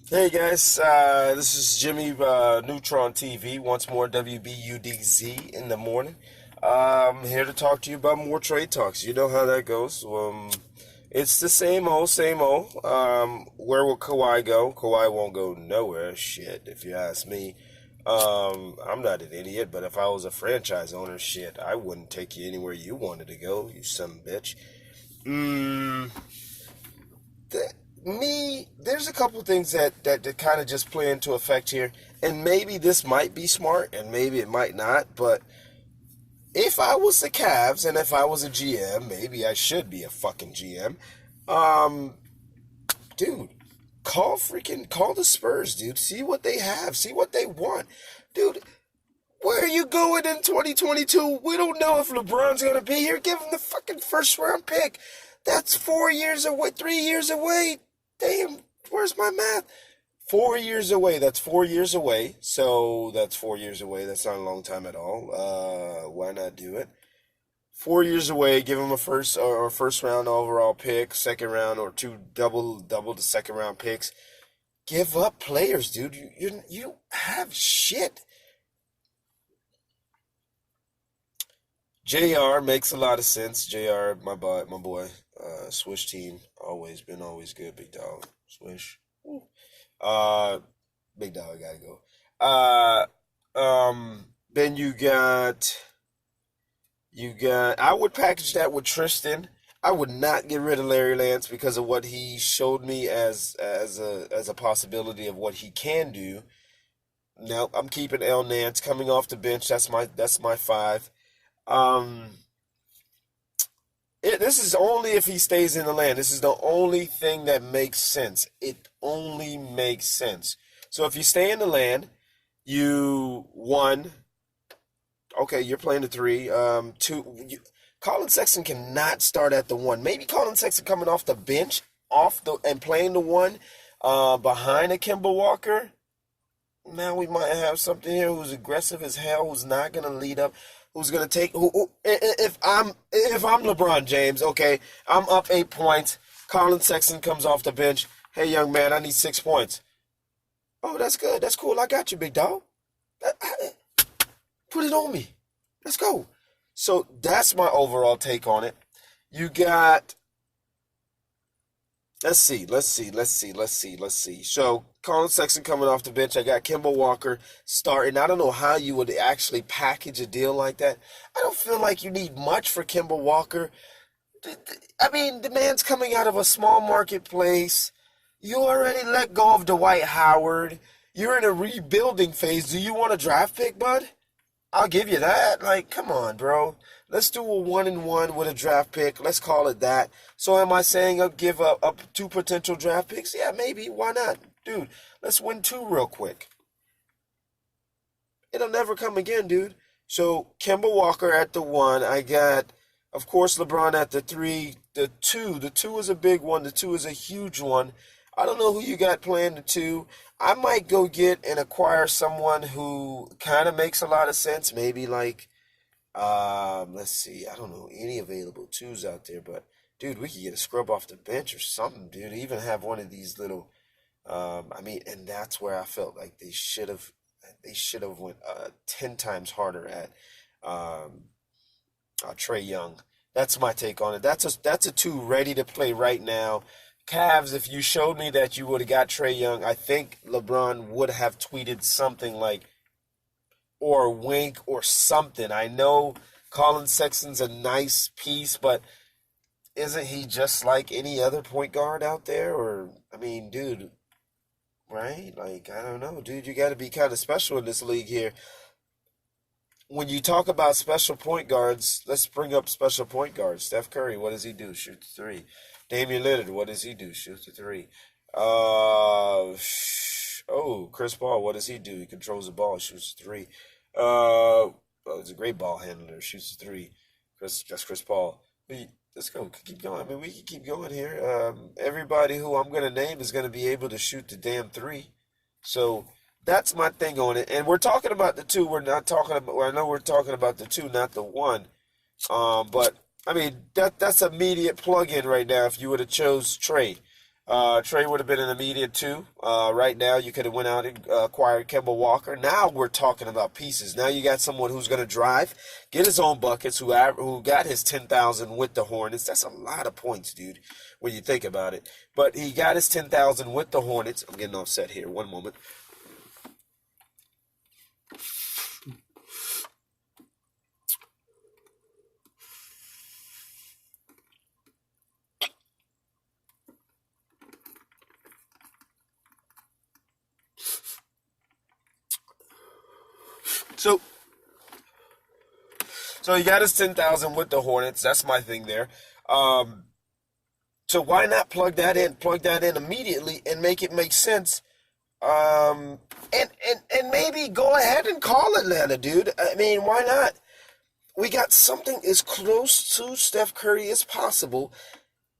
Hey guys, this is Jimmy Neutron TV. Once more, WBUDZ in the morning. I'm here to talk to you about more trade talks. You know how that goes. It's the same old, same old. Where will Kawhi go? Kawhi won't go nowhere. Shit, if you ask me. I'm not an idiot, but if I was a franchise owner, shit, I wouldn't take you anywhere you wanted to go, you son of a bitch. Mm, th- there's a couple things that kind of just play into effect here, and maybe this might be smart, and maybe it might not. But if I was the Cavs, and if I was a GM, maybe I should be a fucking GM. Um, dude, call the Spurs, dude. See what they have, see what they want, dude. Where are you going in 2022? We don't know if LeBron's gonna be here. Give him the fucking first round pick. That's 4 years away, 3 years away. Damn, where's my math? 4 years away. That's 4 years away. So that's 4 years away. That's not a long time at all. Why not do it? 4 years away. Give him a first round overall pick, second round or two double the second round picks. Give up players, dude. You have shit. JR makes a lot of sense. JR, my boy, Swish team, always good, big dog. Swish. Woo. Uh, Big dog, gotta go. Then you got. I would package that with Tristan. I would not get rid of Larry Lance because of what he showed me as a possibility of what he can do. No, I'm keeping El Nance coming off the bench. That's my five. Um, this is only if he stays in the land. This is the only thing that makes sense. It only makes sense. So if you stay in the land, you one. Okay, you're playing the three. Colin Sexton cannot start at the one. Maybe Colin Sexton coming off the bench, and playing the one, behind a Kimball Walker. Now we might have something here who's aggressive as hell, who's not gonna lead up, who's gonna take. If I'm LeBron James, okay, I'm up 8 points. Colin Sexton comes off the bench. Hey, young man, I need 6 points. Oh, that's good. That's cool. I got you, big dog. Put it on me. Let's go. So that's my overall take on it. You got. Let's see. So Colin Sexton coming off the bench. I got Kimball Walker starting. I don't know how you would actually package a deal like that. I don't feel like you need much for Kimball Walker. I mean, the man's coming out of a small marketplace. You already let go of Dwight Howard. You're in a rebuilding phase. Do you want a draft pick, bud? I'll give you that. Like, come on, bro. Let's do a 1-and-1 with a draft pick. Let's call it that. So am I saying give up two potential draft picks? Yeah, maybe. Why not? Dude, let's win two real quick. It'll never come again, dude. So Kemba Walker at the one. I got, of course, LeBron at the three. The two. The two is a big one. The two is a huge one. I don't know who you got playing the two. I might go get and acquire someone who kind of makes a lot of sense. Maybe like, let's see. I don't know any available twos out there, but dude, we could get a scrub off the bench or something, dude. Even have one of these little. I mean, and that's where I felt like they should have went 10 times harder at Trey Young. That's my take on it. That's a two ready to play right now. Cavs, if you showed me that you would have got Trey Young, I think LeBron would have tweeted something like, or a wink or something. I know Colin Sexton's a nice piece, but isn't he just like any other point guard out there? Or, I mean, dude, right? Like, I don't know, dude, you got to be kind of special in this league here. When you talk about special point guards, let's bring up special point guards. Steph Curry, what does he do? Shoot the three. Damian Lillard, what does he do? Shoot the three. Chris Paul, what does he do? He controls the ball, shoots the three. He's a great ball handler, shoots the three. That's Chris Paul. Let's go, keep going. I mean, we can keep going here. Everybody who I'm gonna name is gonna be able to shoot the damn three. So that's my thing on it. And we're talking about the two. We're not talking about. Well, I know we're talking about the two, not the one. But I mean that's immediate plug-in right now. If you would have chose Trey, Trade would have been an immediate two. Right now, you could have went out and acquired Kemba Walker. Now we're talking about pieces. Now you got someone who's going to drive, get his own buckets, who got his 10,000 with the Hornets. That's a lot of points, dude, when you think about it. But he got his 10,000 with the Hornets. I'm getting offset here. One moment. So, so he got his 10,000 with the Hornets. That's my thing there. Um, so why not plug that in? Plug that in immediately and make it make sense. And maybe go ahead and call Atlanta, dude. I mean, why not? We got something as close to Steph Curry as possible,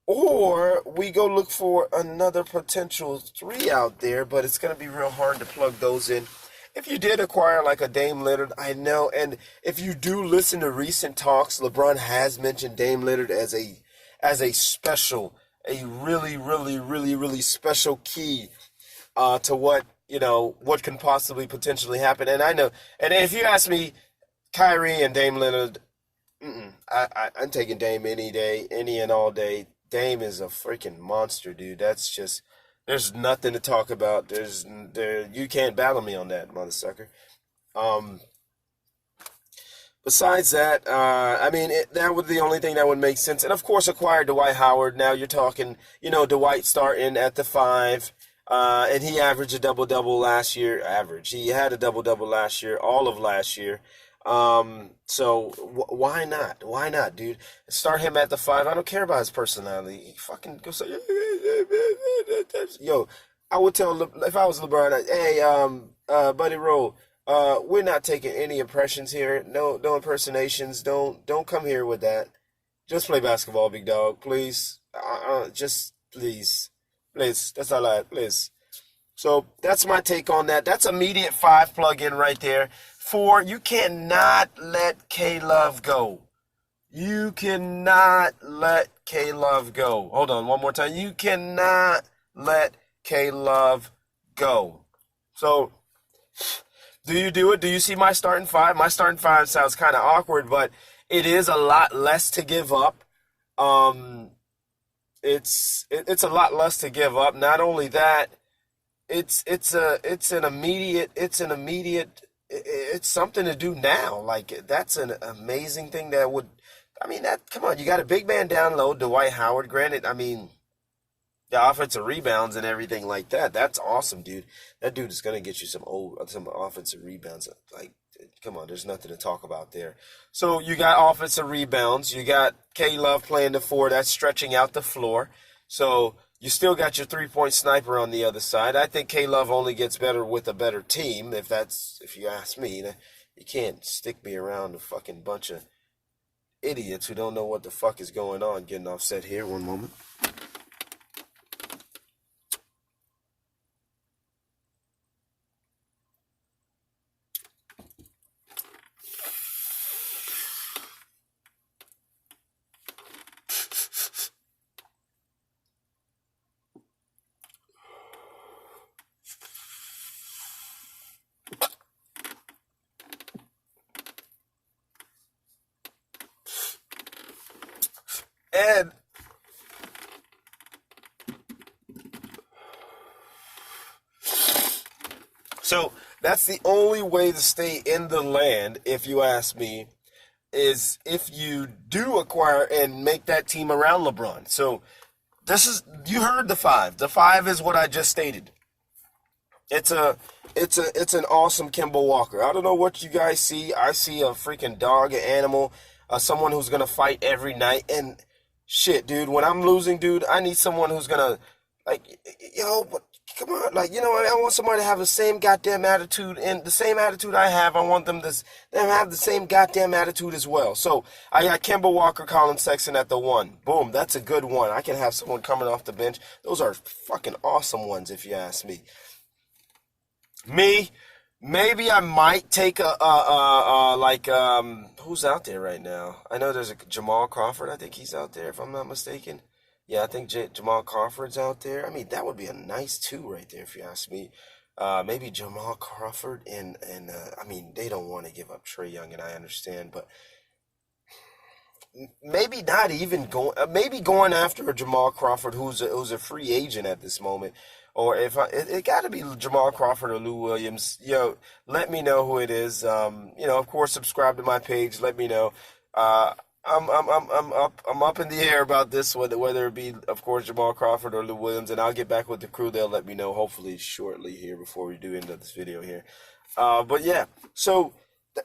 or we go look for another potential three out there, but it's going to be real hard to plug those in. If you did acquire like a Dame Lillard, I know, and if you do listen to recent talks, LeBron has mentioned Dame Lillard as a special, a really, really, really, really special key to what what can possibly potentially happen. And I know, and if you ask me, Kyrie and Dame Lillard, I'm taking Dame any day, any and all day. Dame is a freaking monster, dude. That's just there's nothing to talk about. You can't battle me on that, mother sucker. Um, Besides that, I mean, that would the only thing that would make sense. And of course, acquire Dwight Howard. Now you're talking, Dwight starting at the five, and he averaged a double double last year. He had a double double last year, all of last year. So why not? Why not, dude? Start him at the five. I don't care about his personality. He fucking go say, yo. I would tell if I was LeBron, hey, Buddy Roll, we're not taking any impressions here. No, no impersonations. Don't come here with that. Just play basketball, big dog, please. Just please, please. That's all I please. So that's my take on that. That's immediate five plug in right there. Four, you cannot let K Love go. You cannot let K Love go. Hold on, one more time. You cannot let K Love go. So, do you do it? Do you see my starting five? My starting five sounds kind of awkward, but it is a lot less to give up. Um, it's a lot less to give up. Not only that, it's something to do now. Like that's an amazing thing that would. I mean that. Come on, you got a big man down low, Dwight Howard. Granted, I mean the offensive rebounds and everything like that. That's awesome, dude. That dude is gonna get you some offensive rebounds. Like, come on, there's nothing to talk about there. So you got offensive rebounds. You got K Love playing the four. That's stretching out the floor. So you still got your 3-point sniper on the other side. I think K Love only gets better with a better team. If you ask me, you can't stick me around a fucking bunch of idiots who don't know what the fuck is going on. Getting offset here. One moment. And so that's the only way to stay in the land, if you ask me, is if you do acquire and make that team around LeBron. So you heard the five. The five is what I just stated. It's an awesome Kemba Walker. I don't know what you guys see. I see a freaking dog, an animal, someone who's gonna fight every night. And shit, dude, when I'm losing, dude, I need someone who's gonna like, but come on, like I want somebody to have the same goddamn attitude and the same attitude I have. I want them have the same goddamn attitude as well. So I got Kemba Walker, Colin Sexton at the one. Boom, that's a good one. I can have someone coming off the bench. Those are fucking awesome ones, if you ask me. Me, maybe I might take who's out there right now? I know there's a Jamal Crawford. I think he's out there, if I'm not mistaken. Yeah, I think Jamal Crawford's out there. I mean, that would be a nice two right there, if you ask me. Maybe Jamal Crawford and I mean, they don't want to give up Trey Young, and I understand, but maybe not even going, maybe going after a Jamal Crawford who's a free agent at this moment, or if it got to be Jamal Crawford or Lou Williams. Let me know who it is. Of course, subscribe to my page. Let me know. Uh, I'm up in the air about this, whether it be, of course, Jamal Crawford or Lou Williams, and I'll get back with the crew. They'll let me know hopefully shortly here before we do end up this video here. But yeah, so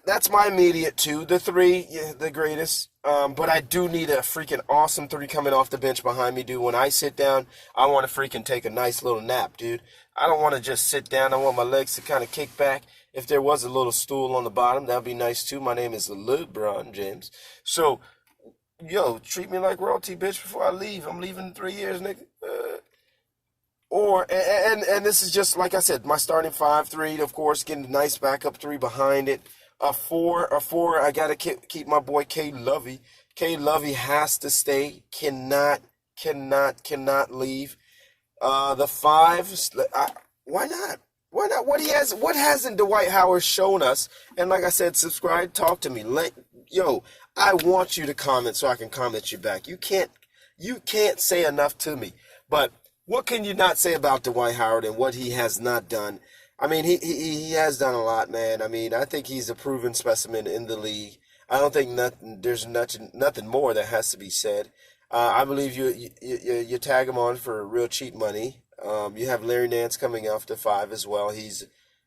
that's my immediate two. The three, yeah, the greatest. But I do need a freaking awesome three coming off the bench behind me, dude. When I sit down, I want to freaking take a nice little nap, dude. I don't want to just sit down. I want my legs to kind of kick back. If there was a little stool on the bottom, that'd be nice too. My name is LeBron James. So, treat me like royalty, bitch, before I leave. I'm leaving in 3 years, nigga. And this is just like I said, my starting 5-3, of course, getting a nice backup three behind it. A four. I gotta keep my boy K Lovey. K Lovey has to stay. Cannot leave. The five. Why not? Why not? What hasn't Dwight Howard shown us? And like I said, subscribe, talk to me. I want you to comment so I can comment you back. You can't say enough to me. But what can you not say about Dwight Howard and what he has not done? I mean, he has done a lot, man. I mean, I think he's a proven specimen in the league. I don't think there's nothing more that has to be said. I believe you tag him on for real cheap money. You have Larry Nance coming off the five as well.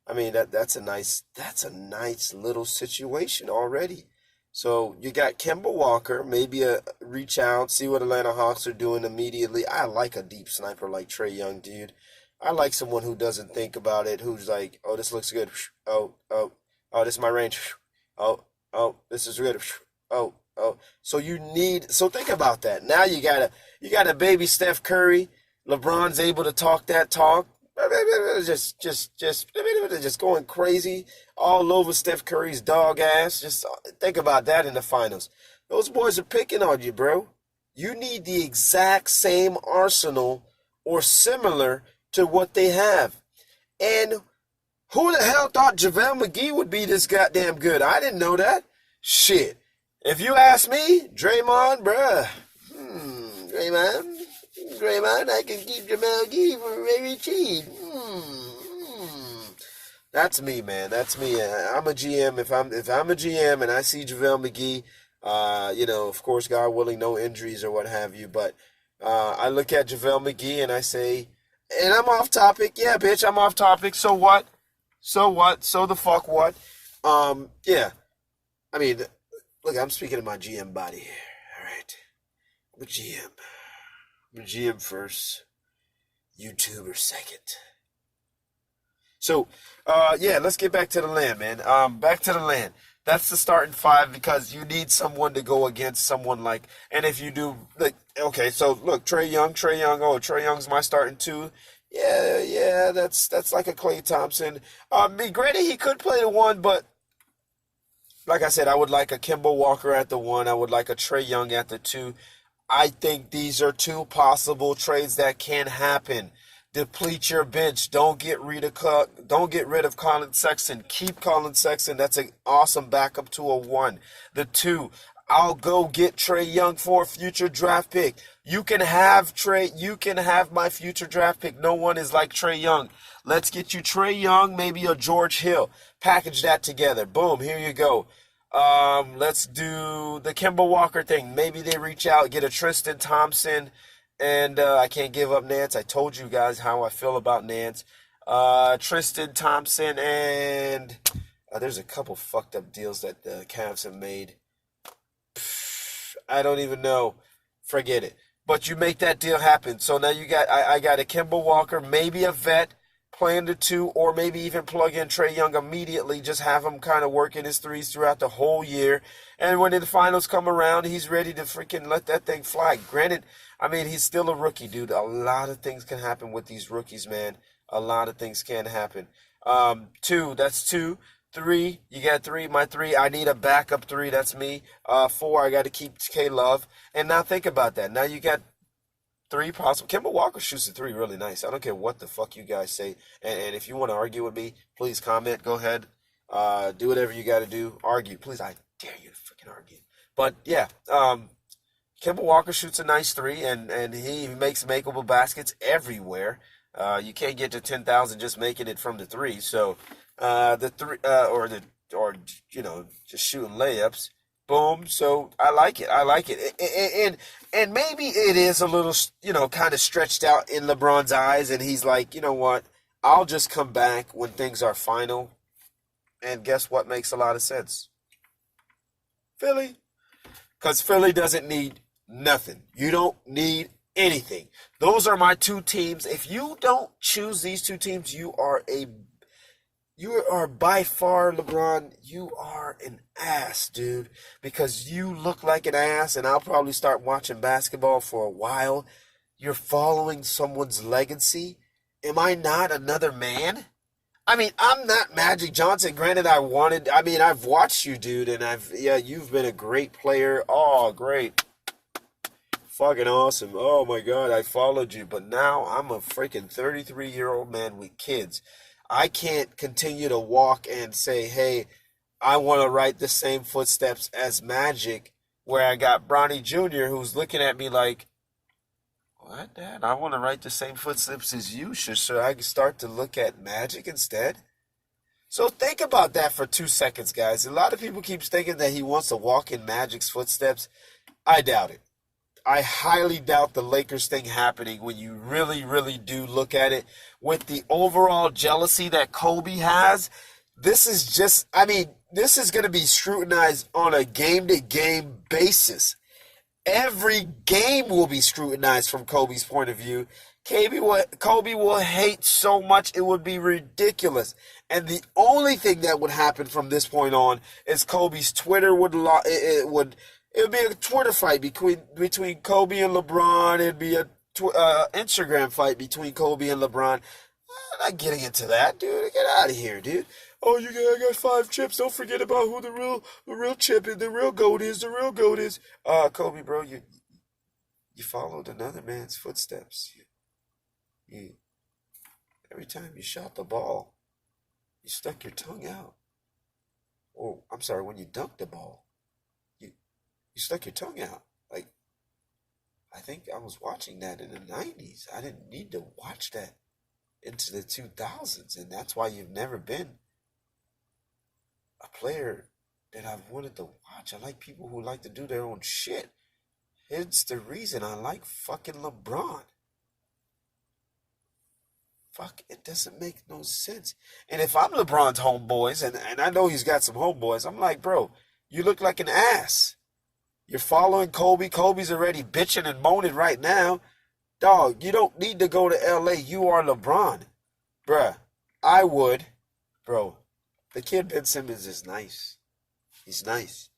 That's a nice little situation already. So you got Kemba Walker, maybe a reach out, see what Atlanta Hawks are doing immediately. I like a deep sniper like Trey Young, dude. I like someone who doesn't think about it, who's like, oh, this looks good. Oh, this is my range. Oh, this is good. Oh. So think about that. Now you got a baby Steph Curry. LeBron's able to talk that talk. Just going crazy all over Steph Curry's dog ass. Just think about that in the finals. Those boys are picking on you, bro. You need the exact same arsenal or similar to what they have. And who the hell thought JaVale McGee would be this goddamn good? I didn't know that. Shit. If you ask me, Draymond, bruh. Draymond, I can keep JaVale McGee for very cheap. That's me, man. That's me. I'm a GM. If I'm a GM and I see JaVale McGee, of course, God willing, no injuries or what have you, but I look at JaVale McGee and I say, and I'm off topic. Yeah, bitch, I'm off topic. So what? So the fuck what? Yeah. I mean, look, I'm speaking of my GM body here. All right. I'm a GM. I'm a GM first. YouTuber second. So, let's get back to the land, man. Back to the land. That's the starting five because you need someone to go against someone like, and if you do, okay, so look, Trey Young, Trey Young's my starting two. Yeah, that's like a Klay Thompson. Granted, he could play the one, but like I said, I would like a Kemba Walker at the one. I would like a Trey Young at the two. I think these are two possible trades that can happen. Deplete your bench. Don't get rid of Colin Sexton. Keep Colin Sexton. That's an awesome backup to a one. The two, I'll go get Trey Young for a future draft pick. You can have my future draft pick. No one is like Trey Young. Let's get you Trey Young, maybe a George Hill. Package that together. Boom, here you go. Let's do the Kemba Walker thing. Maybe they reach out, get a Tristan Thompson, and I can't give up Nance. I told you guys how I feel about Nance. Tristan Thompson, and there's a couple fucked up deals that the Cavs have made. I don't even know. Forget it. But you make that deal happen. So now I got a Kemba Walker, maybe a vet, playing the two, or maybe even plug in Trey Young immediately. Just have him kind of working his threes throughout the whole year. And when the finals come around, he's ready to freaking let that thing fly. Granted, he's still a rookie, dude. A lot of things can happen with these rookies, man. A lot of things can happen. Two, that's two. Three, you got three. My three, I need a backup three. That's me. Four, I got to keep K Love. And now think about that. Now you got three possible. Kemba Walker shoots the three really nice. I don't care what the fuck you guys say. And if you want to argue with me, please comment. Go ahead. Do whatever you got to do. Argue. Please, I dare you to freaking argue. But yeah, Kemba Walker shoots a nice three, and he makes makeable baskets everywhere. You can't get to 10,000 just making it from the three. So the three or just shooting layups. Boom. So I like it. I like it. And maybe it is a little kind of stretched out in LeBron's eyes, and he's like, you know what? I'll just come back when things are final. And guess what makes a lot of sense? Philly. Because Philly doesn't need nothing. You don't need anything. Those are my two teams. If you don't choose these two teams, you are by far, LeBron, you are an ass, dude. Because you look like an ass, and I'll probably start watching basketball for a while. You're following someone's legacy. Am I not another man? I mean, I'm not Magic Johnson. Granted, I've watched you, dude, and you've been a great player. Oh, great. Fucking awesome. Oh, my God, I followed you. But now I'm a freaking 33-year-old man with kids. I can't continue to walk and say, hey, I want to write the same footsteps as Magic, where I got Bronny Jr., who's looking at me like, what, Dad? I want to write the same footsteps as you. Should I start to look at Magic instead? So think about that for 2 seconds, guys. A lot of people keep thinking that he wants to walk in Magic's footsteps. I doubt it. I highly doubt the Lakers thing happening when you really, really do look at it. With the overall jealousy that Kobe has, this is going to be scrutinized on a game-to-game basis. Every game will be scrutinized from Kobe's point of view. Kobe will hate so much it would be ridiculous. And the only thing that would happen from this point on is Kobe's Twitter would be a Twitter fight between Kobe and LeBron. It'd be a Instagram fight between Kobe and LeBron. I'm not getting into that, dude. Get out of here, dude. Oh, I got 5 chips. Don't forget about who the real chip is, the real GOAT is, the real GOAT is. Kobe, bro, you followed another man's footsteps. You every time you shot the ball, you stuck your tongue out. Oh, I'm sorry, when you dunked the ball, you stuck your tongue out. Like, I think I was watching that in the 90s. I didn't need to watch that into the 2000s, and that's why you've never been a player that I've wanted to watch. I like people who like to do their own shit. It's the reason I like fucking LeBron. Fuck, it doesn't make no sense. And if I'm LeBron's homeboys, and I know he's got some homeboys, I'm like, bro, you look like an ass. You're following Kobe. Kobe's already bitching and moaning right now. Dog, you don't need to go to LA. You are LeBron. Bruh, I would. Bro, the kid Ben Simmons is nice. He's nice.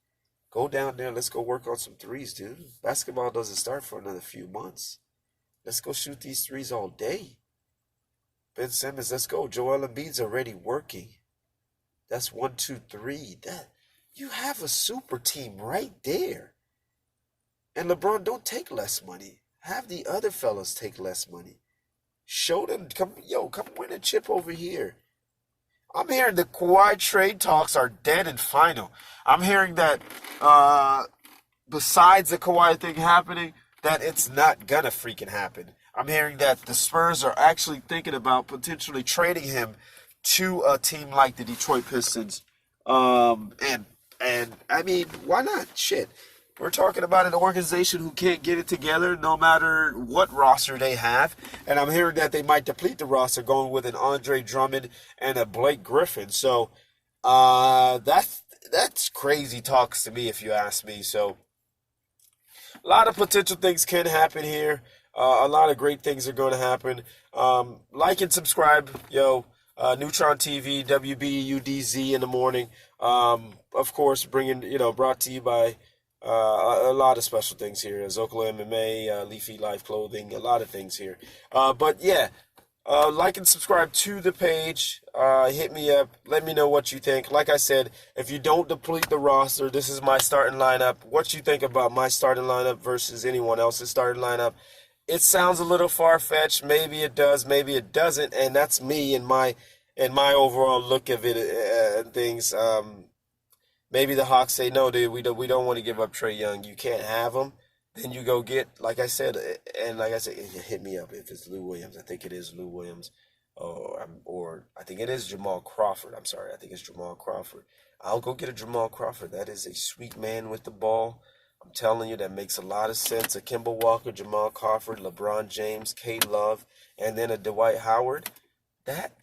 Go down there. Let's go work on some threes, dude. Basketball doesn't start for another few months. Let's go shoot these threes all day. Ben Simmons, let's go. Joel Embiid's already working. That's 1, 2, 3. You have a super team right there. And LeBron, don't take less money. Have the other fellas take less money. Show them, come win a chip over here. I'm hearing the Kawhi trade talks are dead and final. I'm hearing that besides the Kawhi thing happening, that it's not gonna freaking happen. I'm hearing that the Spurs are actually thinking about potentially trading him to a team like the Detroit Pistons. And I mean, why not? Shit. We're talking about an organization who can't get it together no matter what roster they have. And I'm hearing that they might deplete the roster going with an Andre Drummond and a Blake Griffin. So that's crazy talks to me if you ask me. So a lot of potential things can happen here. A lot of great things are going to happen. Like and subscribe, Neutron TV, WBUDZ in the morning. Of course, brought to you by a lot of special things here. Zocalo MMA, Leafy Life Clothing, a lot of things here. But yeah, like and subscribe to the page. Hit me up. Let me know what you think. Like I said, if you don't deplete the roster, this is my starting lineup. What you think about my starting lineup versus anyone else's starting lineup? it sounds a little far-fetched. Maybe it does, maybe it doesn't, and that's me and my overall look of it and things. Maybe the Hawks say, no, dude, we don't want to give up Trey Young. You can't have him. Then you go get, like I said, and like I said, hit me up if it's Lou Williams. I think it is Lou Williams, or I think it is Jamal Crawford. I'm sorry, I think it's Jamal Crawford. I'll go get a Jamal Crawford. That is a sweet man with the ball. I'm telling you, that makes a lot of sense. A Kemba Walker, Jamal Crawford, LeBron James, K Love, and then a Dwight Howard. That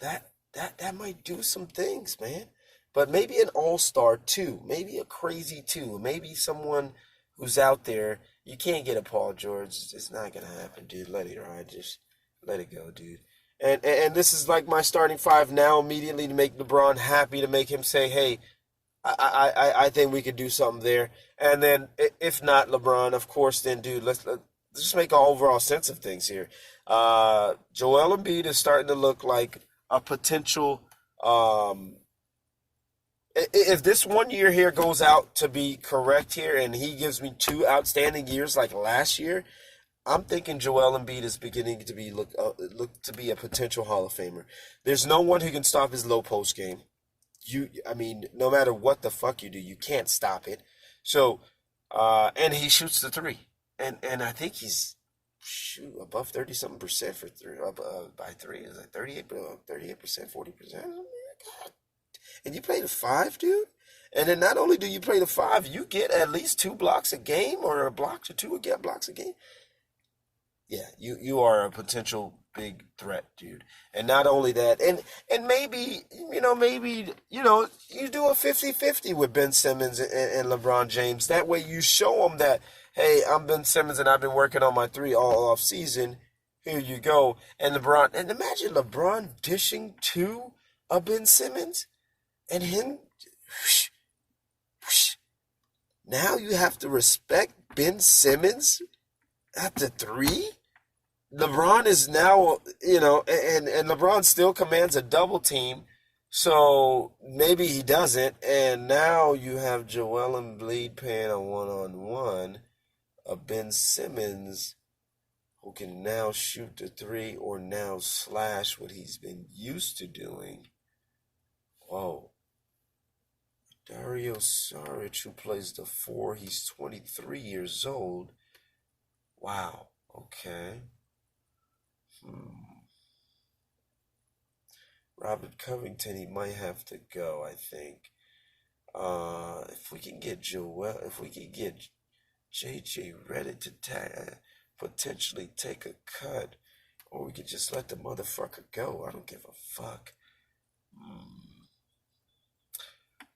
might do some things, man. But maybe an all-star too, maybe a crazy two, maybe someone who's out there. You can't get a Paul George. It's not gonna happen, dude. Let it ride. Just let it go, dude. And this is like my starting five now immediately to make LeBron happy, to make him say, hey, I think we could do something there. And then if not LeBron, of course, then dude, let's just make an overall sense of things here. Joel Embiid is starting to look like a potential. If this 1 year here goes out to be correct here, and he gives me two outstanding years like last year, I'm thinking Joel Embiid is beginning to be look to be a potential Hall of Famer. There's no one who can stop his low post game. I mean, no matter what the fuck you do, you can't stop it. So, and he shoots the three, and I think he's above 30 something percent for three, by three. Is like 38%, 40%. God. And you play the five, dude. And then not only do you play the five, you get at least 2 blocks a game, or a block to two blocks a game. Yeah, you are a potential big threat, dude. And not only that, and maybe, you do a 50-50 with Ben Simmons and LeBron James. That way you show them that, hey, I'm Ben Simmons and I've been working on my three all off season. Here you go. And imagine LeBron dishing to a Ben Simmons and him. Whoosh, whoosh. Now you have to respect Ben Simmons at the three. LeBron is now, and LeBron still commands a double team, so maybe he doesn't. And now you have Joel Embiid playing a one-on-one of Ben Simmons, who can now shoot the three or now slash what he's been used to doing. Whoa. Dario Saric, who plays the four, he's 23 years old. Wow. Okay. Robert Covington, he might have to go, I think. If we can get JJ Redick to potentially take a cut, or we could just let the motherfucker go. I don't give a fuck.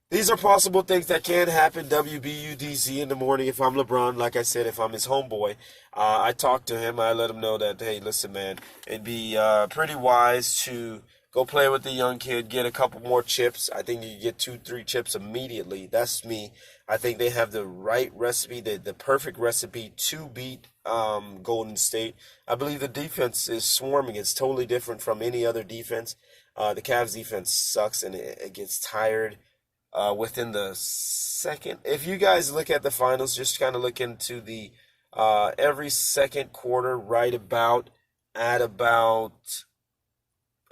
These are possible things that can happen. WBUDZ in the morning. If I'm LeBron, like I said, if I'm his homeboy, I talk to him. I let him know that, hey, listen, man, it'd be pretty wise to go play with the young kid, get a couple more chips. I think you get 2-3 chips immediately. That's me. I think they have the right recipe, the perfect recipe to beat Golden State. I believe the defense is swarming. It's totally different from any other defense. The Cavs defense sucks, and it gets tired within the second. If you guys look at the finals, just kind of look into the every second quarter, right about at about,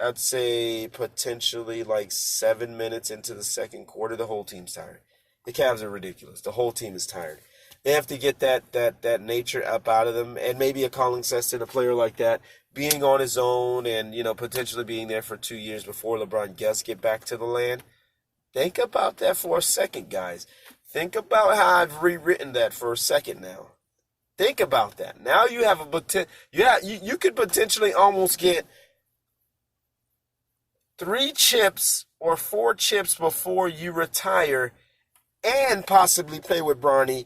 I'd say potentially like 7 minutes into the second quarter, the whole team's tired. The Cavs are ridiculous. The whole team is tired. They have to get that nature up out of them, and maybe a Colin Sexton, a player like that, being on his own and potentially being there for 2 years before LeBron does get back to the land. Think about that for a second, guys. Think about how I've rewritten that for a second now. Think about that. Now you have you could potentially almost get 3 chips or 4 chips before you retire, and possibly play with Bronny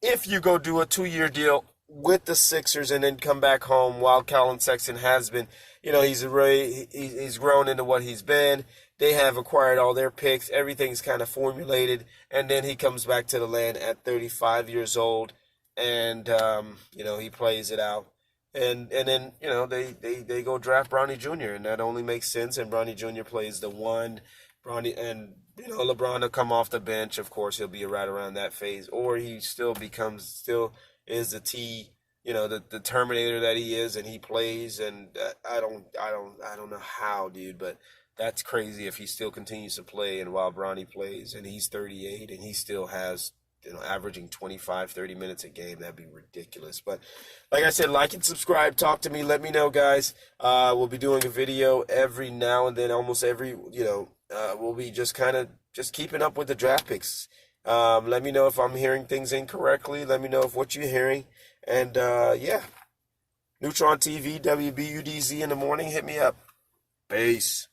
if you go do a 2-year deal with the Sixers and then come back home, while Colin Sexton has been, he's grown into what he's been. They have acquired all their picks. Everything's kind of formulated. And then he comes back to the land at 35 years old, and, he plays it out. And then, they go draft Bronny Jr., and that only makes sense. And Bronny Jr. plays the one. LeBron will come off the bench. Of course, he'll be right around that phase. Or he still is the T the Terminator that he is, and he plays, and I don't know how, dude, but that's crazy if he still continues to play, and while Bronny plays, and he's 38, and he still has, averaging 25, 30 minutes a game. That'd be ridiculous. But like I said, like and subscribe, talk to me, let me know, guys. We'll be doing a video every now and then, almost every, we'll be just kind of just keeping up with the draft picks. Let me know if I'm hearing things incorrectly. Let me know if what you're hearing. And yeah, Neutron TV, WBUDZ in the morning. Hit me up. Peace.